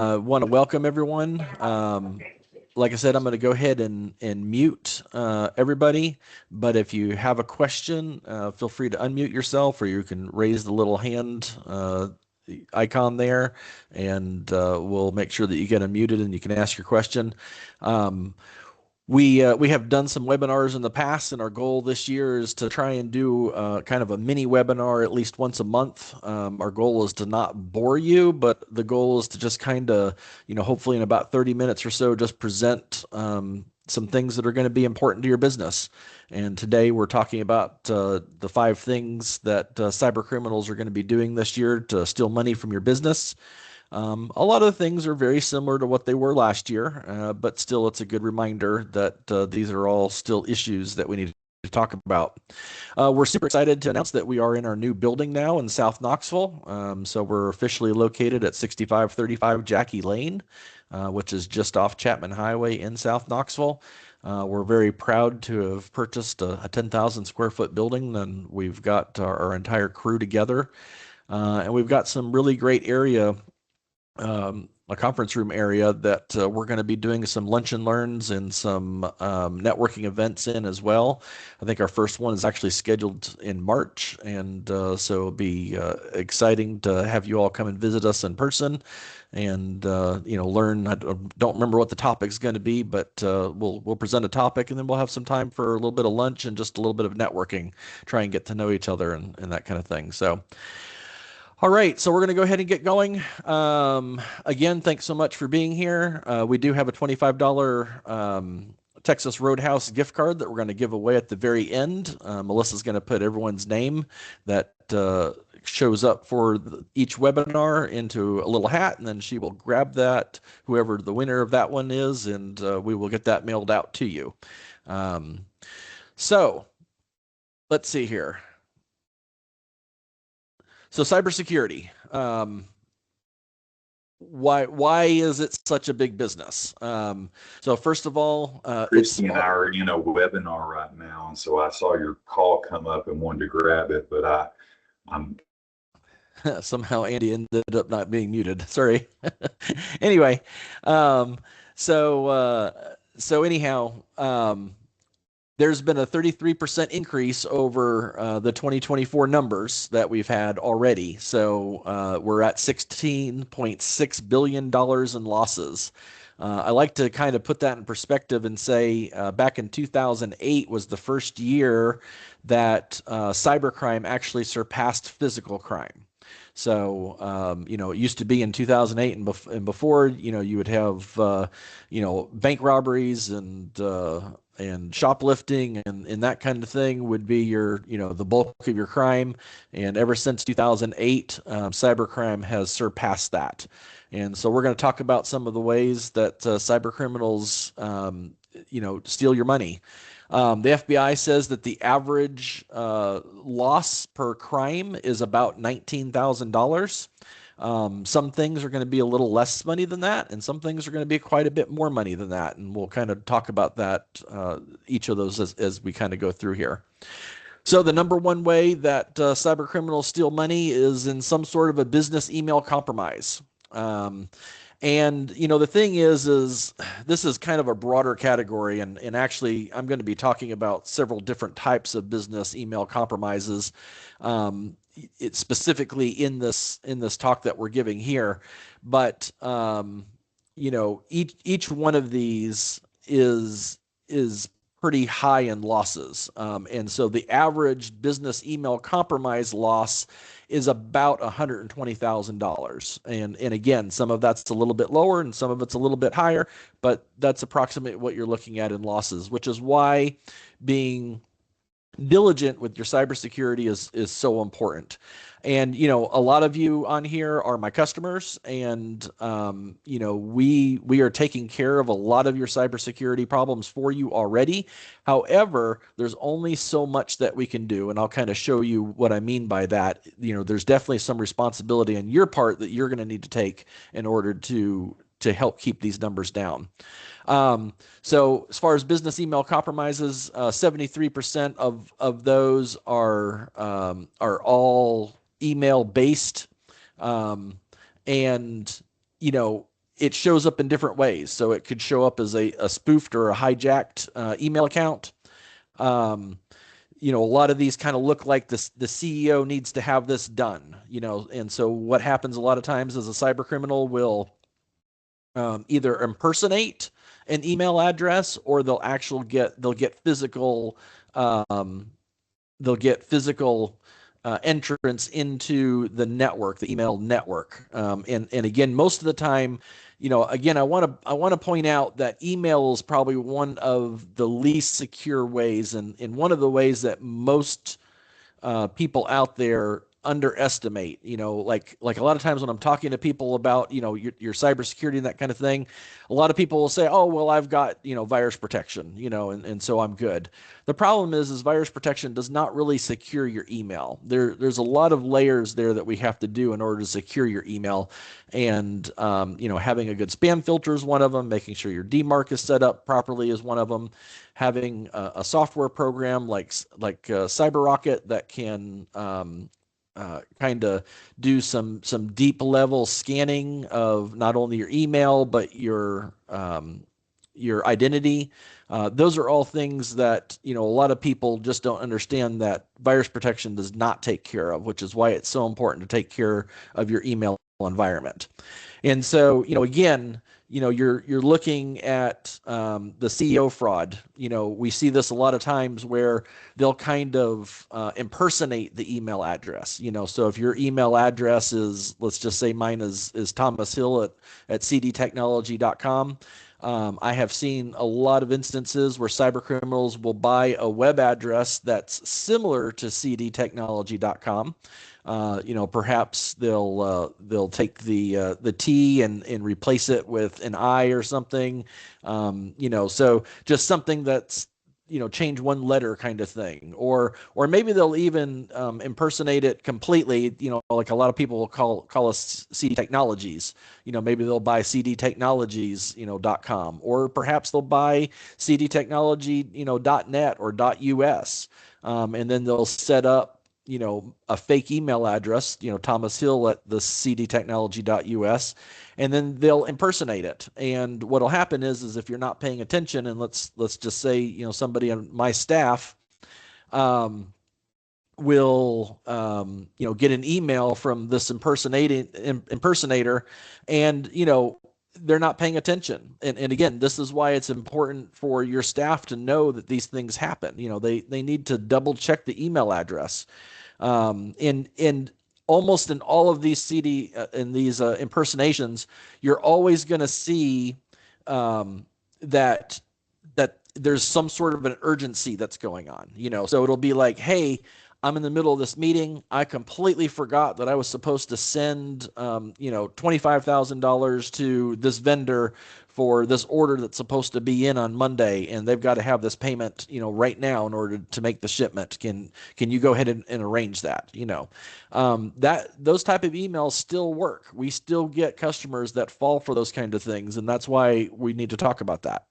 Want to welcome everyone. Like I said, I'm going to go ahead and mute everybody. But if you have a question, feel free to unmute yourself, or you can raise the little hand icon there, and we'll make sure that you get unmuted and you can ask your question. Um, we have done some webinars in the past, and our goal this year is to try and do kind of a mini webinar at least once a month. Our goal is to not bore you, but the goal is to just kind of, hopefully in about 30 minutes or so, just present some things that are going to be important to your business. And today we're talking about the 5 things that cyber criminals are going to be doing this year to steal money from your business. A lot of the things are very similar to what they were last year, but still, it's a good reminder that these are all still issues that we need to talk about. We're super excited to announce that we are in our new building now in South Knoxville. So we're officially located at 6535 Jackie Lane, which is just off Chapman Highway in South Knoxville. We're very proud to have purchased a 10,000 square foot building, and we've got our entire crew together. And we've got some really great area, a conference room area that we're going to be doing some lunch and learns and some networking events in as well. I think our first one is actually scheduled in March, and so it'll be exciting to have you all come and visit us in person and learn. I don't remember what the topic's going to be, but we'll present a topic, and then we'll have some time for a little bit of lunch and just a little bit of networking, try and get to know each other and that kind of thing. So all right, so we're going to go ahead and get going. Again, thanks so much for being here. We do have a $25 Texas Roadhouse gift card that we're going to give away at the very end. Melissa's going to put everyone's name that shows up for each webinar into a little hat, and then she will grab that, whoever the winner of that one is, and we will get that mailed out to you. So let's see here. So cybersecurity, why is it such a big business? So first of all, Christy and I are in a webinar right now, and so I saw your call come up and wanted to grab it, but I'm somehow Andy ended up not being muted. Sorry. Anyway, so anyhow, there's been a 33% increase over the 2024 numbers that we've had already. So we're at $16.6 billion in losses. I like to kind of put that in perspective and say back in 2008 was the first year that cybercrime actually surpassed physical crime. So, it used to be in 2008 and before, you would have, bank robberies and shoplifting and that kind of thing would be your, the bulk of your crime. And ever since 2008, cybercrime has surpassed that. And so we're going to talk about some of the ways that cyber criminals, steal your money. The FBI says that the average loss per crime is about $19,000. Some things are going to be a little less money than that, and some things are going to be quite a bit more money than that. And we'll kind of talk about that, each of those as we kind of go through here. So the number one way that cyber criminals steal money is in some sort of a business email compromise. And the thing is this is kind of a broader category, and actually I'm going to be talking about several different types of business email compromises. It's specifically in this talk that we're giving here, but each one of these is pretty high in losses, and so the average business email compromise loss is about $120,000, and again, some of that's a little bit lower and some of it's a little bit higher, but that's approximately what you're looking at in losses, which is why being diligent with your cybersecurity is so important. And a lot of you on here are my customers, and we are taking care of a lot of your cybersecurity problems for you already. However, there's only so much that we can do, and I'll kind of show you what I mean by that. There's definitely some responsibility on your part that you're going to need to take in order to help keep these numbers down. So as far as business email compromises, 73% of those are all email based. And it shows up in different ways. So it could show up as a spoofed or a hijacked email account. Um, a lot of these kind of look like the CEO needs to have this done, and so what happens a lot of times is a cyber criminal will either impersonate an email address, or they'll get physical um, entrance into the email network. And again, most of the time, again, I want to point out that email is probably one of the least secure ways, and one of the ways that most people out there underestimate. Like a lot of times when I'm talking to people about your cybersecurity and that kind of thing, a lot of people will say, oh well, I've got virus protection, and so I'm good. The problem is virus protection does not really secure your email. There's a lot of layers there that we have to do in order to secure your email. And having a good spam filter is one of them. Making sure your DMARC is set up properly is one of them. Having a software program like CyberRocket that can kind of do some deep level scanning of not only your email but your identity. Those are all things that a lot of people just don't understand that virus protection does not take care of, which is why it's so important to take care of your email environment. And so, again, you're looking at the CEO fraud. We see this a lot of times where they'll kind of impersonate the email address. So if your email address is, let's just say mine is Thomas Hill at cdtechnology.com. I have seen a lot of instances where cyber criminals will buy a web address that's similar to cdtechnology.com. Perhaps they'll take the T and replace it with an I or something. So just something that's change one letter kind of thing, or maybe they'll even impersonate it completely. Like a lot of people will call us CD Technologies. Maybe they'll buy cdtechnologies .com, or perhaps they'll buy cdtechnology .net or .us, and then they'll set up a fake email address, Thomas Hill at the cdtechnology.us, and then they'll impersonate it. And what'll happen is if you're not paying attention, and let's just say, somebody on my staff um, will get an email from this impersonator, and they're not paying attention. And again, this is why it's important for your staff to know that these things happen. They need to double check the email address. And almost in all of these in these impersonations, you're always going to see that there's some sort of an urgency that's going on. So it'll be like, hey, I'm in the middle of this meeting. I completely forgot that I was supposed to send, $25,000 to this vendor for this order that's supposed to be in on Monday, and they've got to have this payment, right now in order to make the shipment. Can you go ahead and arrange that? That those type of emails still work. We still get customers that fall for those kind of things, and that's why we need to talk about that.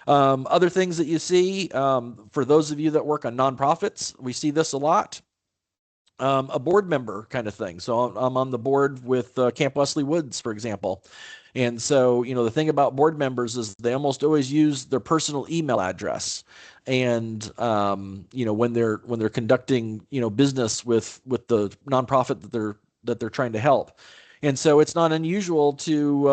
Other things that you see, for those of you that work on nonprofits, we see this a lot. A board member kind of thing. So I'm on the board with Camp Wesley Woods, for example. And so, the thing about board members is they almost always use their personal email address. And, when they're conducting, business with the nonprofit that they're trying to help. And so it's not unusual to,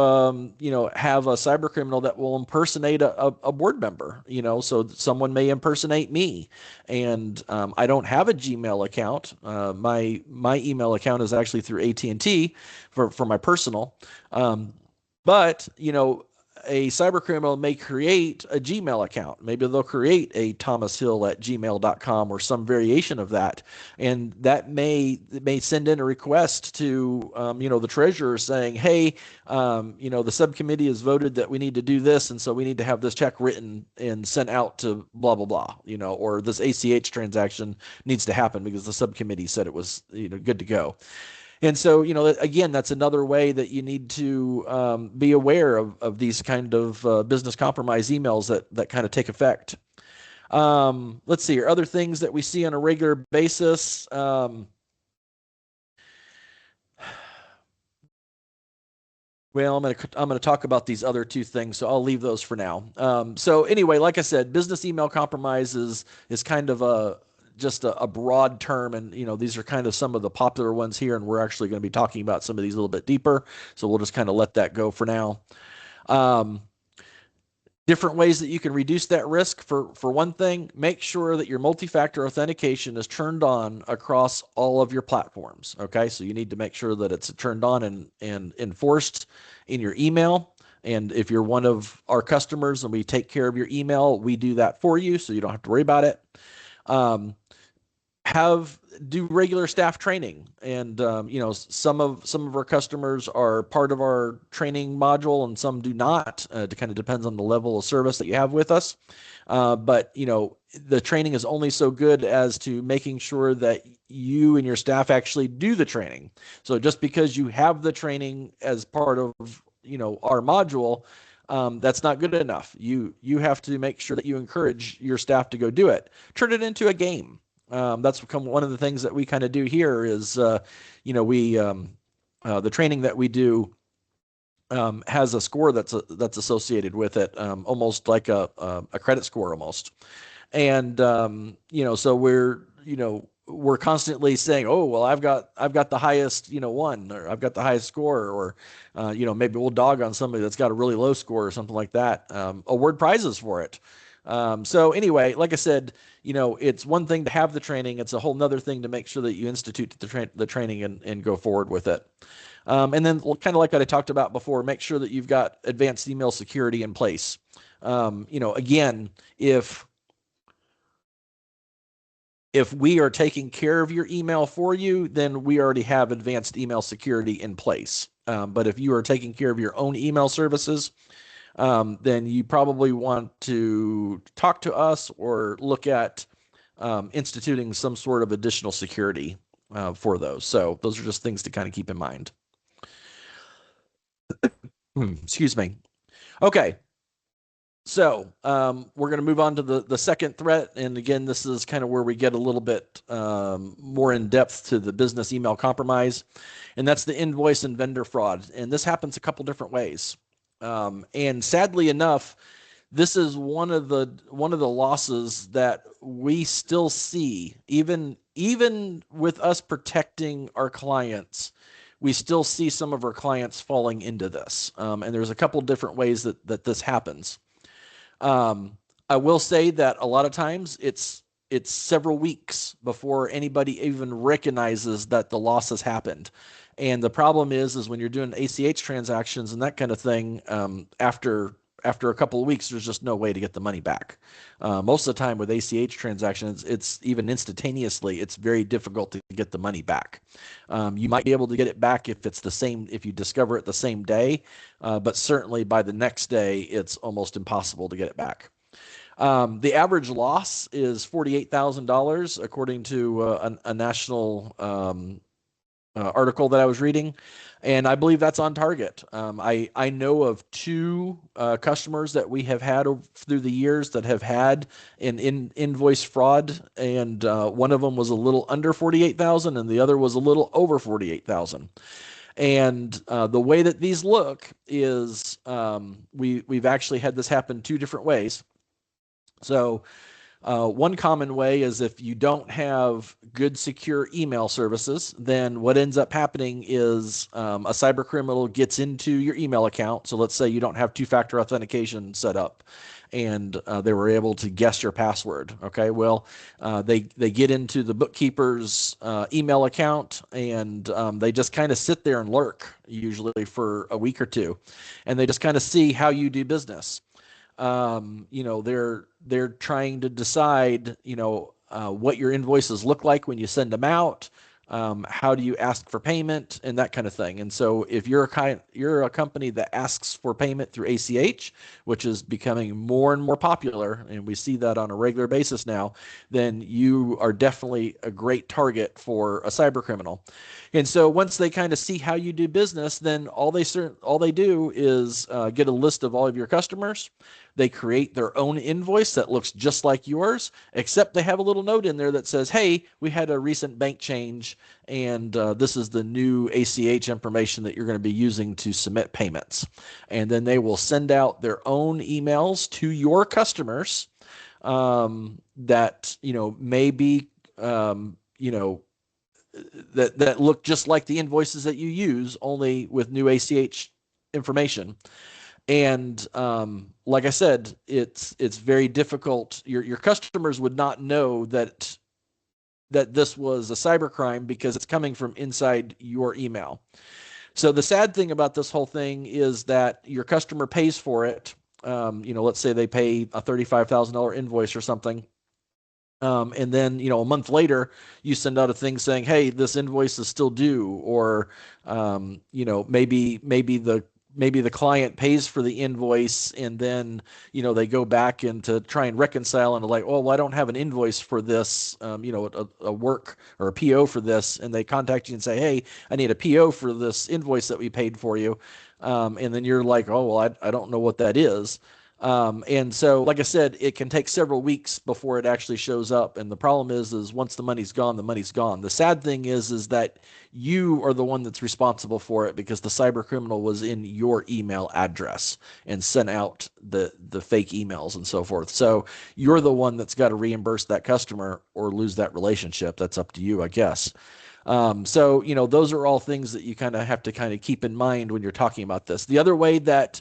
have a cyber criminal that will impersonate a board member. So someone may impersonate me, and I don't have a Gmail account. My email account is actually through AT&T for my personal. But a cyber criminal may create a Gmail account. Maybe they'll create a Thomas Hill at gmail.com or some variation of that. And that may send in a request to, the treasurer saying, hey, the subcommittee has voted that we need to do this. And so we need to have this check written and sent out to blah, blah, blah, or this ACH transaction needs to happen because the subcommittee said it was, good to go. And so, again, that's another way that you need to be aware of these kind of business compromise emails that kind of take effect. Let's see, other things that we see on a regular basis. Well, I'm gonna talk about these other two things, so I'll leave those for now. So anyway, like I said, business email compromise is kind of a broad term, and these are kind of some of the popular ones here, and we're actually going to be talking about some of these a little bit deeper. So we'll just kind of let that go for now. Um, Different ways that you can reduce that risk. For one thing, make sure that your multi-factor authentication is turned on across all of your platforms. Okay, so you need to make sure that it's turned on and enforced in your email. And if you're one of our customers and we take care of your email, we do that for you, so you don't have to worry about it. Um, have do regular staff training, and some of our customers are part of our training module and some do not. It kind of depends on the level of service that you have with us, but the training is only so good as to making sure that you and your staff actually do the training. So just because you have the training as part of our module, that's not good enough. You have to make sure that you encourage your staff to go do it. Turn it into a game. That's become one of the things that we kind of do here is, we the training that we do has a score that's associated with it, almost like a credit score almost. And so we're constantly saying, oh well, I've got the highest one, or I've got the highest score, or maybe we'll dog on somebody that's got a really low score or something like that. Award prizes for it. So anyway, like I said, it's one thing to have the training. It's a whole nother thing to make sure that you institute the training and go forward with it. And then kind of like what I talked about before, make sure that you've got advanced email security in place. Again, if we are taking care of your email for you, then we already have advanced email security in place. But if you are taking care of your own email services, then you probably want to talk to us or look at instituting some sort of additional security for those. So those are just things to kind of keep in mind. Excuse me. Okay. So we're going to move on to the second threat. And again, this is kind of where we get a little bit more in depth to the business email compromise. And that's the invoice and vendor fraud. And this happens a couple different ways. And sadly enough, this is one of the losses that we still see, even with us protecting our clients. We still see some of our clients falling into this, and there's a couple different ways that this happens. I will say that a lot of times it's several weeks before anybody even recognizes that the loss has happened. And the problem is when you're doing ACH transactions and that kind of thing, after a couple of weeks, there's just no way to get the money back. Most of the time with ACH transactions, it's even instantaneously, it's very difficult to get the money back. You might be able to get it back if you discover it the same day, but certainly by the next day, it's almost impossible to get it back. The average loss is $48,000, according to a national article that I was reading, and I believe that's on target. I know of two customers that we have had through the years that have had an invoice fraud, and one of them was a little under 48,000, and the other was a little over 48,000. And the way that these look is we've actually had this happen two different ways. So one common way is if you don't have good secure email services, then what ends up happening is a cyber criminal gets into your email account. So let's say you don't have two-factor authentication set up, and they were able to guess your password. Okay, well, they get into the bookkeeper's email account, and they just kind of sit there and lurk, usually for a week or two, and they just kind of see how you do business. They're trying to decide, what your invoices look like when you send them out. How do you ask for payment and that kind of thing. And so if you're a company that asks for payment through ACH, which is becoming more and more popular, and we see that on a regular basis now, then you are definitely a great target for a cyber criminal. And so once they kind of see how you do business, then all they do is get a list of all of your customers. They create their own invoice that looks just like yours, except they have a little note in there that says, hey, we had a recent bank change, and this is the new ACH information that you're going to be using to submit payments. And then they will send out their own emails to your customers that may be that look just like the invoices that you use, only with new ACH information. And like I said, it's very difficult. Your customers would not know that this was a cybercrime because it's coming from inside your email. So the sad thing about this whole thing is that your customer pays for it. Let's say they pay a $35,000 invoice or something. And then, a month later, you send out a thing saying, "Hey, this invoice is still due," or, maybe the client pays for the invoice, and then, they go back and to try and reconcile and like, "Oh, well, I don't have an invoice for this, a work or a PO for this," and they contact you and say, "Hey, I need a PO for this invoice that we paid for you," and then you're like, "Oh, well, I don't know what that is." And so, like I said, it can take several weeks before it actually shows up. And the problem is once the money's gone, the money's gone. The sad thing is that you are the one that's responsible for it because the cyber criminal was in your email address and sent out the fake emails and so forth. So you're the one that's got to reimburse that customer or lose that relationship. That's up to you, I guess. So, those are all things that you kind of have to kind of keep in mind when you're talking about this. The other way that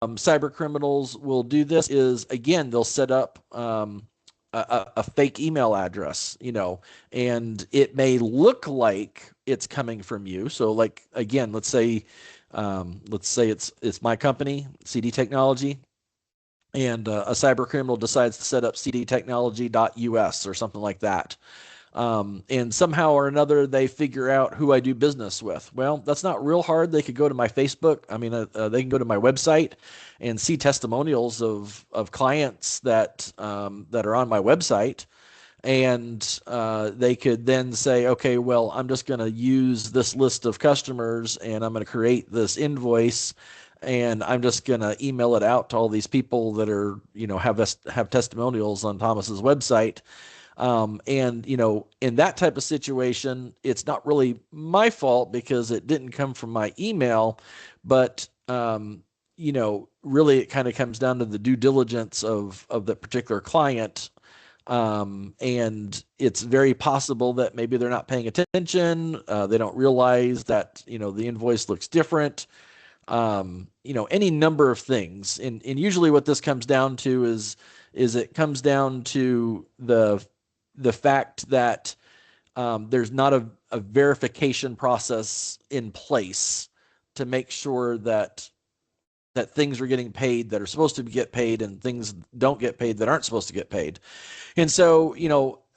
cyber criminals will do this is, again, they'll set up a fake email address, and it may look like it's coming from you. So, like, again, let's say it's my company, CD Technology, and a cyber criminal decides to set up cdtechnology.us or something like that. And somehow or another they figure out who I do business with. Well, that's not real hard. They could go to my Facebook. I mean, they can go to my website and see testimonials of clients that are on my website, and they could then say, okay, well, I'm just going to use this list of customers, and I'm going to create this invoice, and I'm just going to email it out to all these people that are have testimonials on Thomas's website. And in that type of situation, it's not really my fault because it didn't come from my email, but really it kind of comes down to the due diligence of the particular client. And it's very possible that maybe they're not paying attention. They don't realize that the invoice looks different. Any number of things, and usually what this comes down to is it comes down to the fact that there's not a verification process in place to make sure that things are getting paid that are supposed to get paid and things don't get paid that aren't supposed to get paid. And so,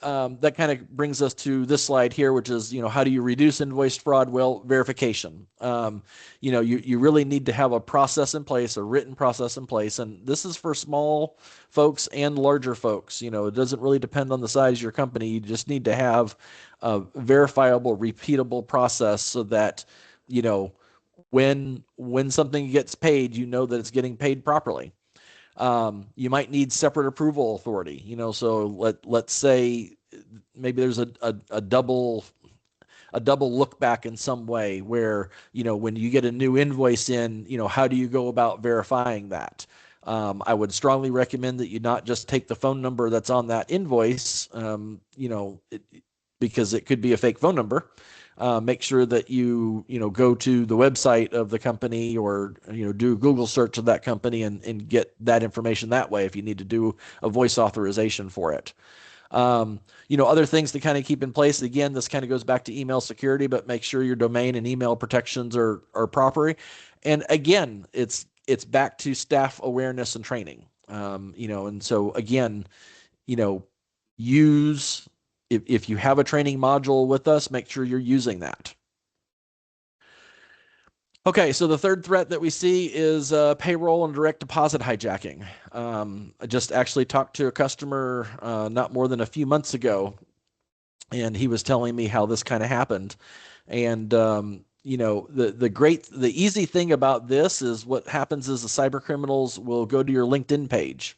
that kind of brings us to this slide here, which is, how do you reduce invoice fraud? Well, verification. You really need to have a process in place, a written process in place. And this is for small folks and larger folks. It doesn't really depend on the size of your company. You just need to have a verifiable, repeatable process so that, when something gets paid, that it's getting paid properly. You might need separate approval authority, so let's say maybe there's a double look back in some way where, when you get a new invoice in, how do you go about verifying that? I would strongly recommend that you not just take the phone number that's on that invoice, because it could be a fake phone number. Make sure that you go to the website of the company or do a Google search of that company and get that information that way if you need to do a voice authorization for it. Other things to kind of keep in place. Again, this kind of goes back to email security, but make sure your domain and email protections are proper. And again, it's back to staff awareness and training. And so again, use if you have a training module with us, make sure you're using that. Okay, so the third threat that we see is payroll and direct deposit hijacking. I just actually talked to a customer not more than a few months ago, and he was telling me how this kind of happened. And the easy thing about this is what happens is the cyber criminals will go to your LinkedIn page.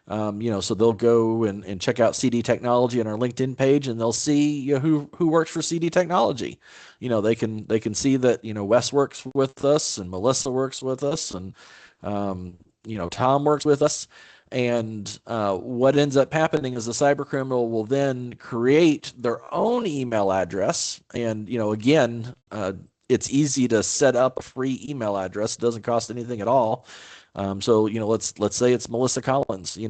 So they'll go and check out CD Technology on our LinkedIn page, and they'll see who works for CD Technology. They can see that Wes works with us, and Melissa works with us, and Tom works with us. And what ends up happening is the cyber criminal will then create their own email address. And, again, it's easy to set up a free email address. It doesn't cost anything at all. So, let's say it's Melissa Collins. A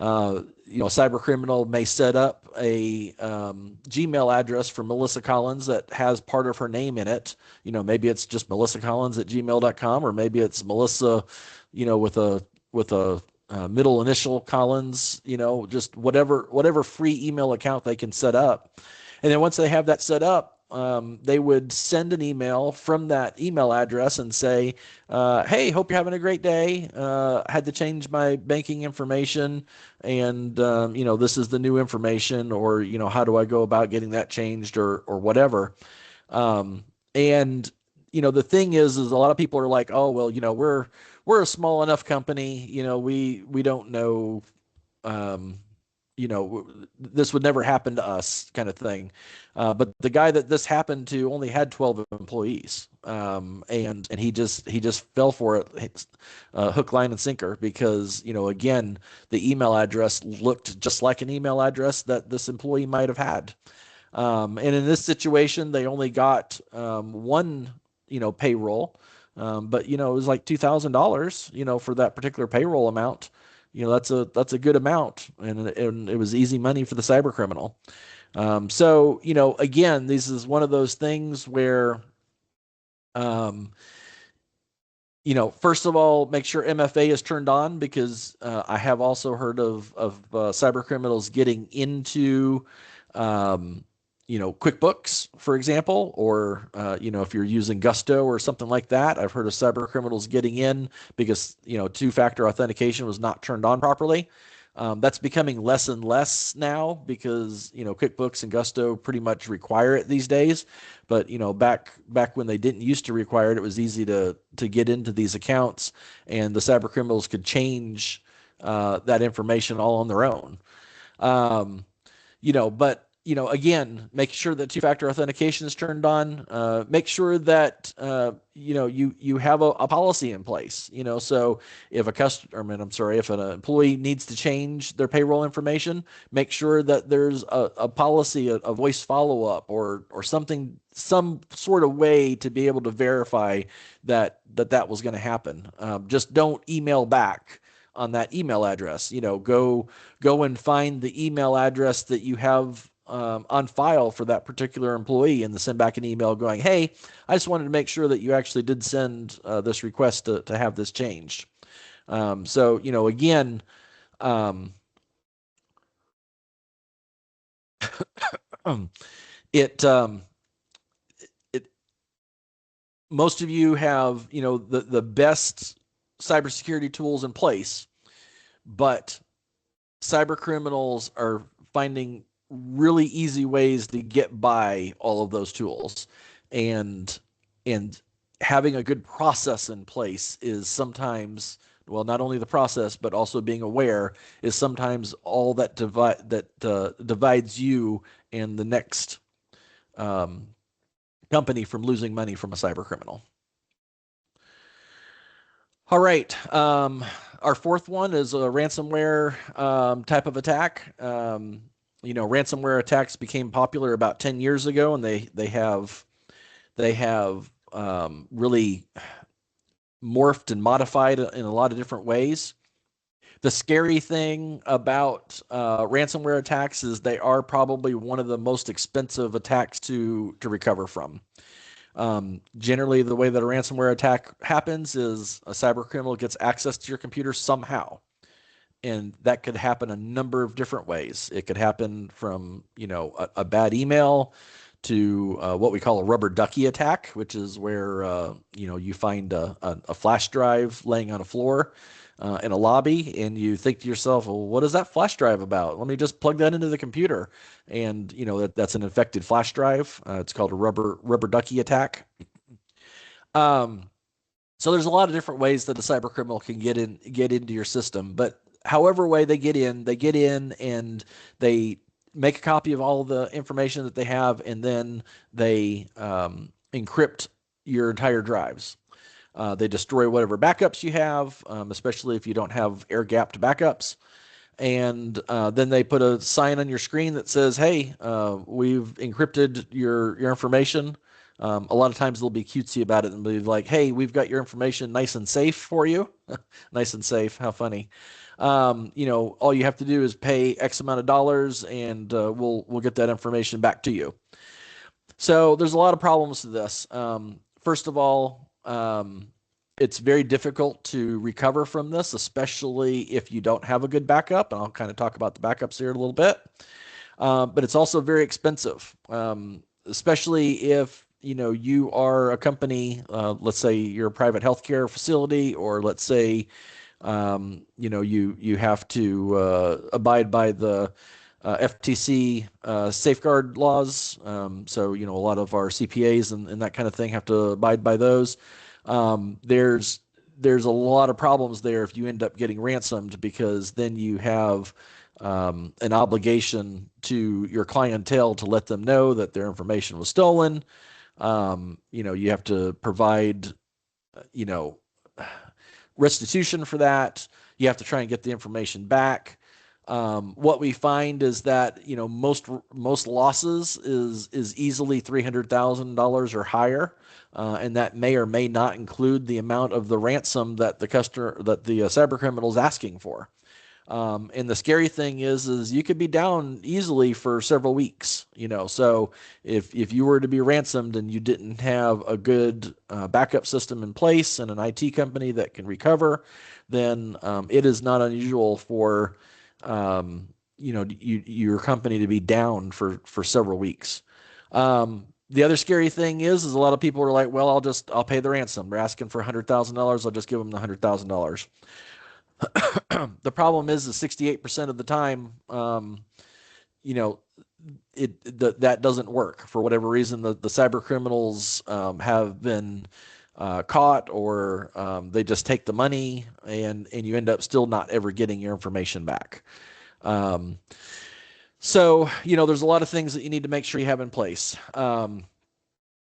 cyber criminal may set up a Gmail address for Melissa Collins that has part of her name in it. Maybe it's just Melissa Collins at gmail.com, or maybe it's Melissa, with a middle initial Collins, just whatever free email account they can set up. And then once they have that set up, they would send an email from that email address and say, hey, hope you're having a great day. Had to change my banking information, and this is the new information, or how do I go about getting that changed, or whatever. And the thing is a lot of people are like, oh, well, we're a small enough company, we don't know, um, this would never happen to us, kind of thing. But the guy that this happened to only had 12 employees, and he just fell for it, hook, line, and sinker, because again, the email address looked just like an email address that this employee might have had. And in this situation, they only got one, payroll, but it was like $2,000, for that particular payroll amount. That's a good amount, and it was easy money for the cyber criminal. So again, this is one of those things where, um, first of all, make sure MFA is turned on, because I have also heard of cyber criminals getting into, um, QuickBooks, for example, or if you're using Gusto or something like that. I've heard of cyber criminals getting in because two-factor authentication was not turned on properly. That's becoming less and less now, because QuickBooks and Gusto pretty much require it these days. But back when they didn't used to require it, it was easy to get into these accounts, and the cyber criminals could change that information all on their own. Um, but again, make sure that two-factor authentication is turned on. Make sure that you have a policy in place. So if a customer, I'm sorry, if an employee needs to change their payroll information, make sure that there's a policy, a voice follow-up, or something, some sort of way to be able to verify that was going to happen. Just don't email back on that email address. Go and find the email address that you have on file for that particular employee, and send back an email going, hey, I just wanted to make sure that you actually did send this request to have this changed. So again, um, it it most of you have the best cybersecurity tools in place, but cyber criminals are finding really easy ways to get by all of those tools, and and having a good process in place is sometimes, well, not only the process but also being aware is sometimes all that divides you and the next um, company from losing money from a cyber criminal. All right. Our fourth one is a ransomware type of attack. Ransomware attacks became popular about 10 years ago, and they have really morphed and modified in a lot of different ways. The scary thing about ransomware attacks is they are probably one of the most expensive attacks to recover from. Generally, the way that a ransomware attack happens is a cyber criminal gets access to your computer somehow. And that could happen a number of different ways. It could happen from, a bad email to what we call a rubber ducky attack, which is where, you find a flash drive laying on a floor in a lobby, and you think to yourself, well, what is that flash drive about? Let me just plug that into the computer. And, that's an infected flash drive. It's called a rubber ducky attack. So there's a lot of different ways that a cyber criminal can get into your system, but however way they get in and they make a copy of all the information that they have, and then they encrypt your entire drives. They destroy whatever backups you have, especially if you don't have air gapped backups. And then they put a sign on your screen that says, "Hey, we've encrypted your information." A lot of times they'll be cutesy about it and be like, "Hey, we've got your information nice and safe for you." Nice and safe. How funny. All you have to do is pay X amount of dollars, and we'll get that information back to you. So there's a lot of problems to this. First of all, it's very difficult to recover from this, especially if you don't have a good backup. And I'll kind of talk about the backups here in a little bit. But it's also very expensive, especially if you are a company. Let's say you're a private healthcare facility, or let's say you have to abide by the FTC safeguard laws. So a lot of our CPAs and that kind of thing have to abide by those. There's a lot of problems there if you end up getting ransomed, because then you have an obligation to your clientele to let them know that their information was stolen. You have to provide, you know, restitution for that. You have to try and get the information back. What we find is that most losses is easily $300,000 or higher, and that may or may not include the amount of the ransom that the cyber criminal is asking for. And the scary thing is you could be down easily for several weeks. So if you were to be ransomed and you didn't have a good backup system in place and an IT company that can recover, then it is not unusual for your company to be down for several weeks. The other scary thing is a lot of people are like, well, I'll pay the ransom. They're asking for $100,000. I'll just give them the $100,000. The problem is 68% of the time, you know, that doesn't work for whatever reason. The cyber criminals have been caught, or they just take the money, and you end up still not ever getting your information back. Um, so there's a lot of things that you need to make sure you have in place.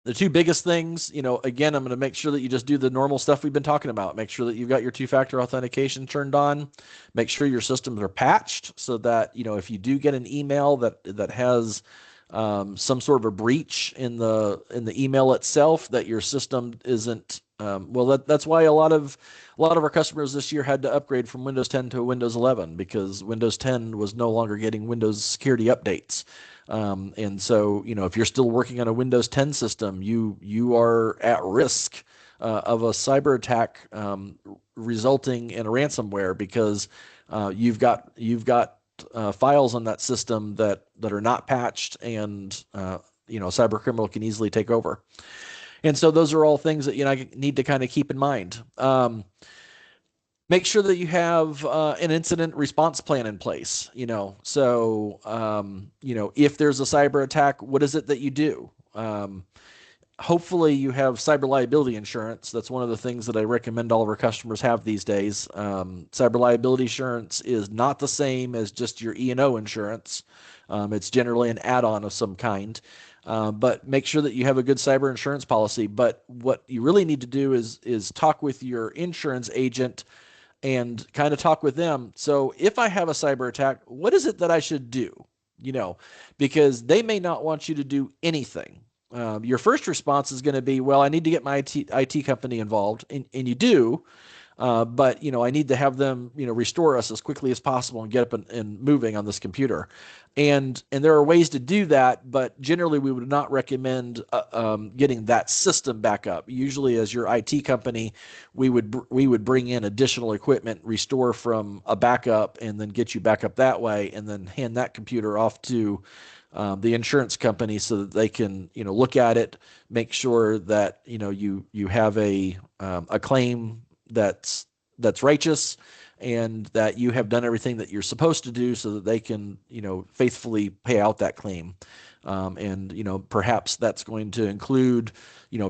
The two biggest things, again, I'm going to make sure that you just do the normal stuff we've been talking about. Make sure that you've got your two-factor authentication turned on. Make sure your systems are patched so that, if you do get an email that has some sort of a breach in the email itself, that your system isn't. That's why a lot of our customers this year had to upgrade from Windows 10 to Windows 11, because Windows 10 was no longer getting Windows security updates. And so, if you're still working on a Windows 10 system, you are at risk of a cyber attack resulting in a ransomware, because you've got files on that system that are not patched, and a cyber criminal can easily take over. And so those are all things that need to kind of keep in mind. Make sure that you have an incident response plan in place. If there's a cyber attack, what is it that you do? Hopefully you have cyber liability insurance. That's one of the things that I recommend all of our customers have these days. Cyber liability insurance is not the same as just your E&O insurance. It's generally an add-on of some kind. But make sure that you have a good cyber insurance policy. But what you really need to do is talk with your insurance agent and kind of talk with them. So if I have a cyber attack, what is it that I should do? Because they may not want you to do anything. Your first response is going to be, well, I need to get my IT company involved, and you do. But I need to have them restore us as quickly as possible and get up and moving on this computer. And there are ways to do that, but generally we would not recommend getting that system back up. Usually, as your IT company, we would bring in additional equipment, restore from a backup, and then get you back up that way, and then hand that computer off to the insurance company so that they can look at it, make sure that you have a claim that's righteous, and that you have done everything that you're supposed to do so that they can faithfully pay out that claim. And perhaps that's going to include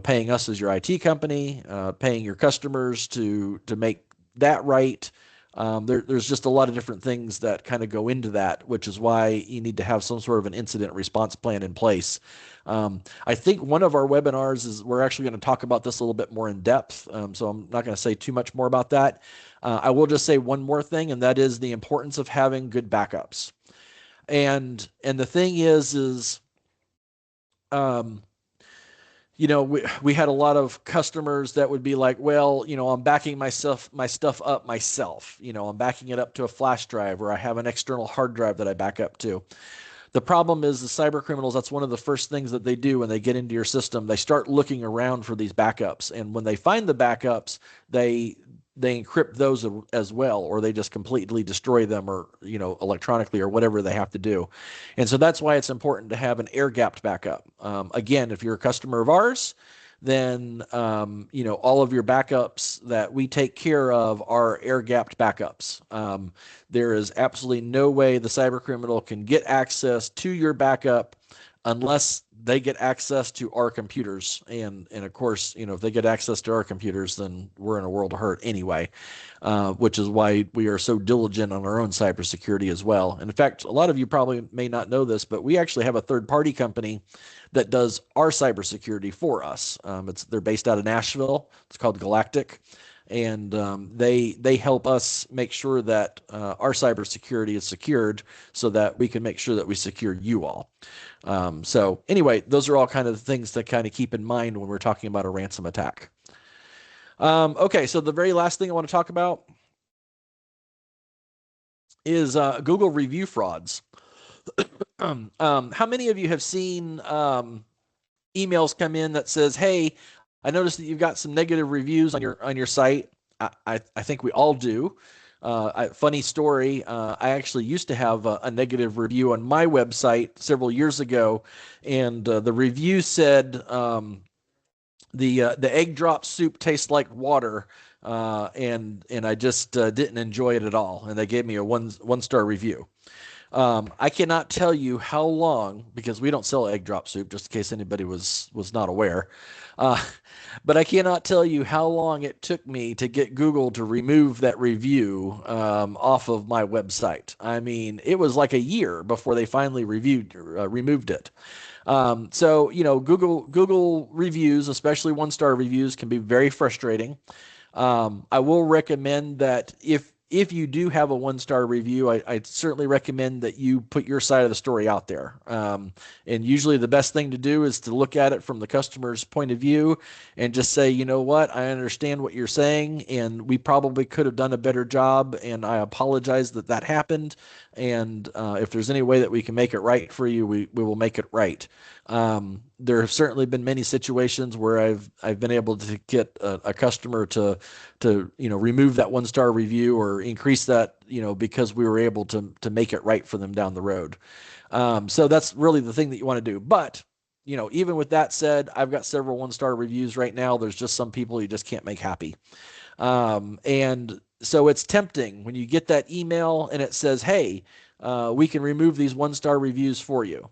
paying us as your IT company, paying your customers to make that right. There's just a lot of different things that kind of go into that, which is why you need to have some sort of an incident response plan in place. I think one of our webinars is we're actually going to talk about this a little bit more in depth. So I'm not going to say too much more about that. I will just say one more thing, and that is the importance of having good backups. And the thing is um, we had a lot of customers that would be like, well, I'm backing my stuff up myself. I'm backing it up to a flash drive, or I have an external hard drive that I back up to. The problem is the cyber criminals, that's one of the first things that they do when they get into your system. They start looking around for these backups. And when they find the backups, they encrypt those as well, or they just completely destroy them, or electronically, or whatever they have to do. And so that's why it's important to have an air gapped backup. Again, if you're a customer of ours, then all of your backups that we take care of are air gapped backups. There is absolutely no way the cyber criminal can get access to your backup unless they get access to our computers. And of course, if they get access to our computers, then we're in a world of hurt anyway, which is why we are so diligent on our own cybersecurity as well. And in fact, a lot of you probably may not know this, but we actually have a third-party company that does our cybersecurity for us. They're based out of Nashville. It's called Galactic. And they help us make sure that our cybersecurity is secured, so that we can make sure that we secure you all. So anyway, those are all kind of things to kind of keep in mind when we're talking about a ransom attack. Okay, so the very last thing I want to talk about is Google review frauds. How many of you have seen emails come in that says, "Hey, I noticed that you've got some negative reviews on your site"? I think we all do. Funny story. I actually used to have a negative review on my website several years ago, and the review said the egg drop soup tastes like water, and I just didn't enjoy it at all. And they gave me a one star review. I cannot tell you how long, because we don't sell egg drop soup, just in case anybody was not aware. Uh, but I cannot tell you how long it took me to get Google to remove that review off of my website. I mean, it was like a year before they finally removed it. So Google reviews, especially one-star reviews, can be very frustrating. I will recommend that if you do have a one-star review, I certainly recommend that you put your side of the story out there. And usually the best thing to do is to look at it from the customer's point of view and just say, you know what, I understand what you're saying, and we probably could have done a better job, and I apologize that happened. And if there's any way that we can make it right for you, we will make it right. There have certainly been many situations where I've been able to get a customer to remove that one-star review or increase that, because we were able to make it right for them down the road. So that's really the thing that you want to do. But even with that said, I've got several one-star reviews right now. There's just some people you just can't make happy. And so it's tempting when you get that email and it says, "Hey, we can remove these one-star reviews for you."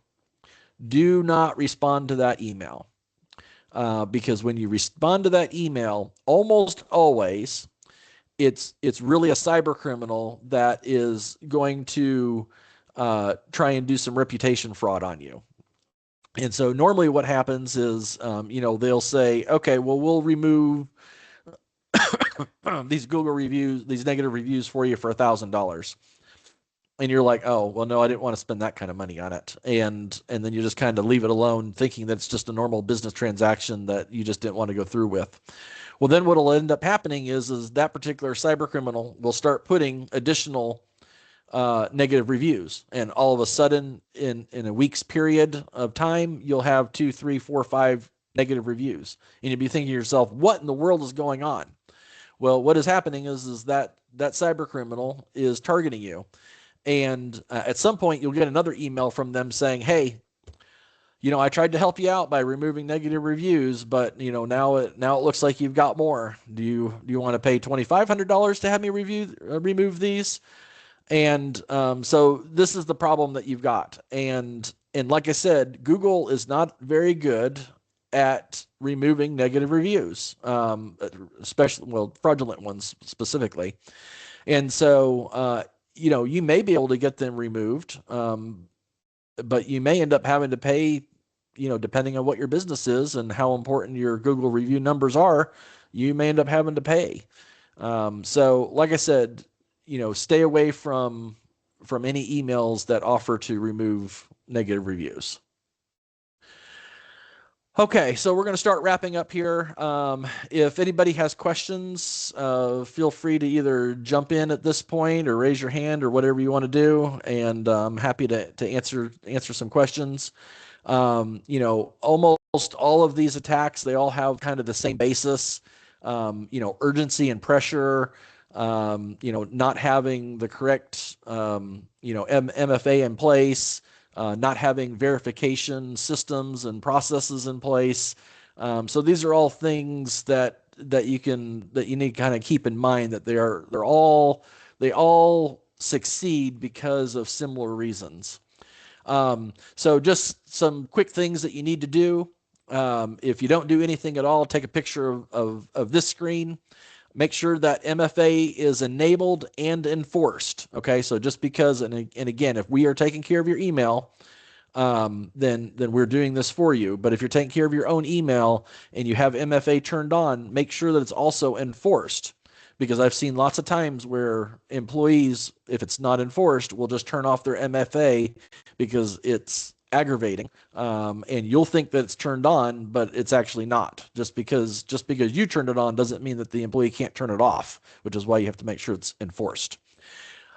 Do not respond to that email, because when you respond to that email, almost always it's really a cyber criminal that is going to try and do some reputation fraud on you. And so normally what happens is, they'll say, "Okay, well, we'll remove these Google reviews, these negative reviews for you for $1,000." And you're like, "Oh, well, no, I didn't want to spend that kind of money on it." And then you just kind of leave it alone, thinking that it's just a normal business transaction that you just didn't want to go through with. Well, then what will end up happening is that particular cyber criminal will start putting additional negative reviews, and all of a sudden, in a week's period of time, you'll have 2, 3, 4, 5 negative reviews, and you'll be thinking to yourself, "What in the world is going on?" Well, what is happening is that cyber criminal is targeting you. And at some point, you'll get another email from them saying, "Hey, I tried to help you out by removing negative reviews, but now it looks like you've got more. Do you want to pay $2,500 to have me remove these?" And so this is the problem that you've got. And like I said, Google is not very good at removing negative reviews, especially, well, fraudulent ones specifically. And so, you may be able to get them removed, but you may end up having to pay, depending on what your business is and how important your Google review numbers are, you may end up having to pay. So, like I said, stay away from any emails that offer to remove negative reviews. Okay, so we're going to start wrapping up here. If anybody has questions, feel free to either jump in at this point or raise your hand or whatever you want to do, and I'm happy to answer some questions. Almost all of these attacks, they all have kind of the same basis. Urgency and pressure. Not having the correct MFA in place, not having verification systems and processes in place. So these are all things that you need to kind of keep in mind that they all succeed because of similar reasons. So just some quick things that you need to do. If you don't do anything at all, take a picture of this screen. Make sure that MFA is enabled and enforced. Okay, so just because, and again, if we are taking care of your email, then we're doing this for you. But if you're taking care of your own email and you have MFA turned on, make sure that it's also enforced. Because I've seen lots of times where employees, if it's not enforced, will just turn off their MFA because it's aggravating, and you'll think that it's turned on, but it's actually not. Just because you turned it on doesn't mean that the employee can't turn it off, which is why you have to make sure it's enforced.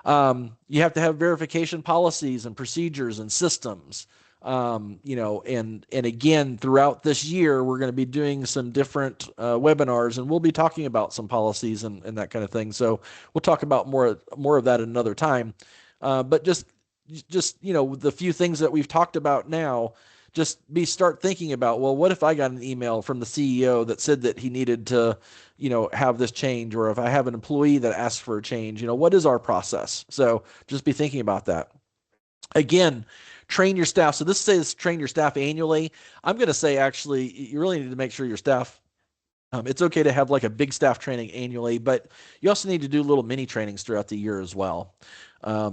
You have to have verification policies and procedures and systems. And again, throughout this year, we're going to be doing some different webinars, and we'll be talking about some policies and that kind of thing. So we'll talk about more of that another time. But just the few things that we've talked about now, start thinking about, well, what if I got an email from the CEO that said that he needed to have this change, or if I have an employee that asks for a change, what is our process? So just be thinking about that. Again, train your staff. So this says train your staff annually. I'm going to say, actually, you really need to make sure your staff, it's okay to have like a big staff training annually, but you also need to do little mini trainings throughout the year as well.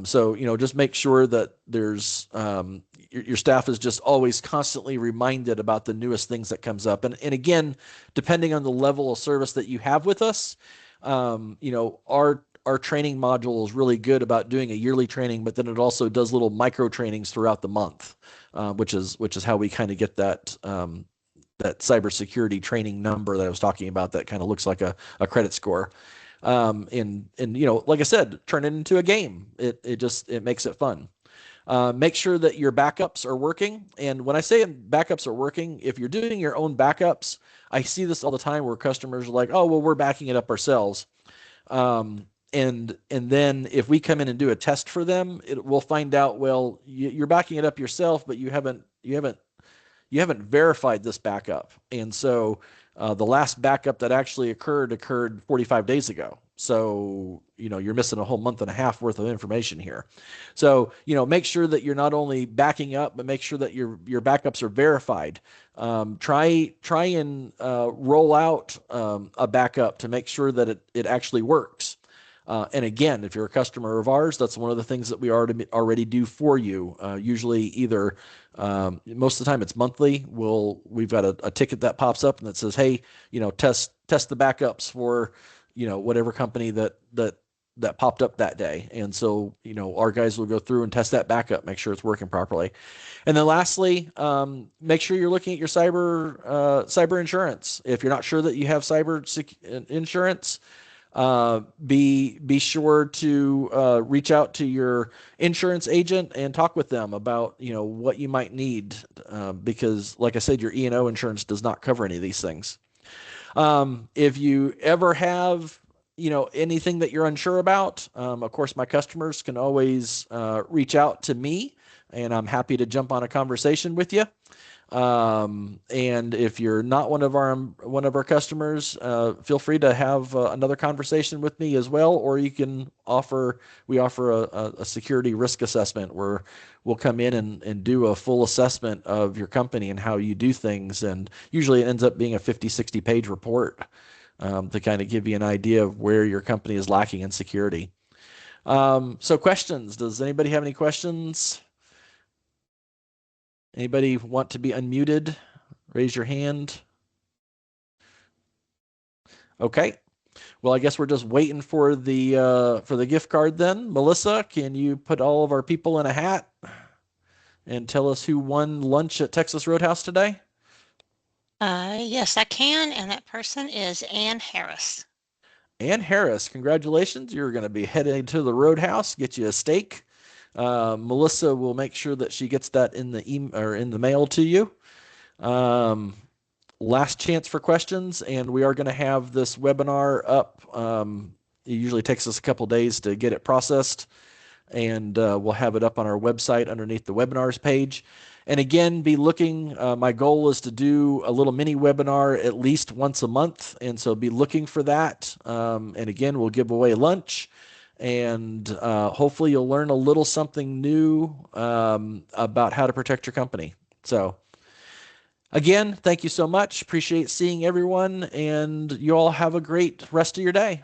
So, just make sure that your staff is just always constantly reminded about the newest things that comes up. And again, depending on the level of service that you have with us, our training module is really good about doing a yearly training, but then it also does little micro trainings throughout the month, which is how we kind of get that cybersecurity training number that I was talking about that kind of looks like a credit score. And like I said, turn it into a game. It makes it fun. Make sure that your backups are working. And when I say backups are working, if you're doing your own backups, I see this all the time where customers are like, oh, well, we're backing it up ourselves. And then if we come in and do a test for them, we'll find out, well, you're backing it up yourself, but you haven't verified this backup. And so the last backup that actually occurred 45 days ago. So, you're missing a whole month and a half worth of information here. So, make sure that you're not only backing up, but make sure that your backups are verified. Try and roll out a backup to make sure that it actually works. And again, if you're a customer of ours, that's one of the things that we already do for you. Usually either most of the time it's monthly. We've got a ticket that pops up and that says, hey, test the backups for, whatever company that popped up that day. And so, our guys will go through and test that backup, make sure it's working properly. And then lastly, make sure you're looking at your cyber insurance. If you're not sure that you have cyber insurance, be sure to reach out to your insurance agent and talk with them about what you might need, because like I said, your E&O insurance does not cover any of these things. If you ever have anything that you're unsure about, of course my customers can always reach out to me, and I'm happy to jump on a conversation with you. And if you're not one of our customers, feel free to have another conversation with me as well, or we offer a security risk assessment where we'll come in and do a full assessment of your company and how you do things. And usually it ends up being a 50-60 page report, to kind of give you an idea of where your company is lacking in security. So questions. Does anybody have any questions? Anybody want to be unmuted? Raise your hand. Okay. Well, I guess we're just waiting for the gift card then. Melissa, can you put all of our people in a hat and tell us who won lunch at Texas Roadhouse today? Yes, I can, and that person is Ann Harris. Ann Harris, congratulations. You're going to be heading to the Roadhouse, get you a steak. Melissa will make sure that she gets that in the or in the mail to you. Um, Last chance for questions, and we are going to have this webinar up. It usually takes us a couple days to get it processed, and we'll have it up on our website underneath the webinars page. And again, be looking. My goal is to do a little mini webinar at least once a month, and so be looking for that. And again, we'll give away lunch, and hopefully you'll learn a little something new about how to protect your company. So again, thank you so much. Appreciate seeing everyone, and you all have a great rest of your day.